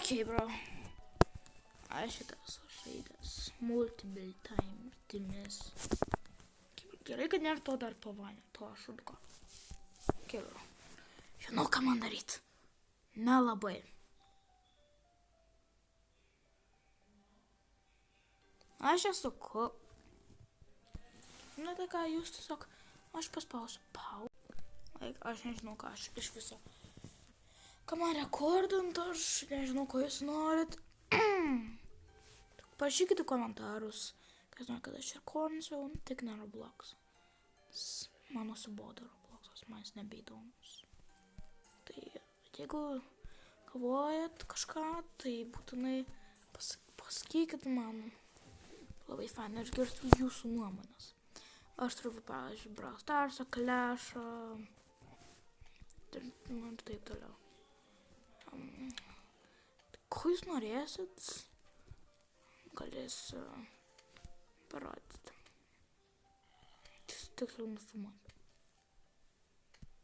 Ok, bro. Aš šitas žaidęs multiple times. Gerai, kad nėra to dar pavanio, to šuduko. Ok, bro. Žinau, ką man daryt. Nelabai. Aš esu Na tai ką, jūs tiesiog, aš paspausiu aš nežinau, ką aš iš viso. Ką man rekordant, aš nežinau, ko jūs norit. Parašykite komentarus, kas nori, kad aš rekordinsiu, tik ne Roblox. Mano subodo Robloxas, man jis nebeįdomus. Tai jeigu galvojat kažką, tai būtinai pasakykit man. Labai fainai, aš girsiu jūsų nuomonės. Aš turiu, pavyzdžiui, Brawl Starsą, Clash'ą ir taip toliau. Ko jūs norėsit, galėsiu parodyti. Tiksliau nufilmuoti.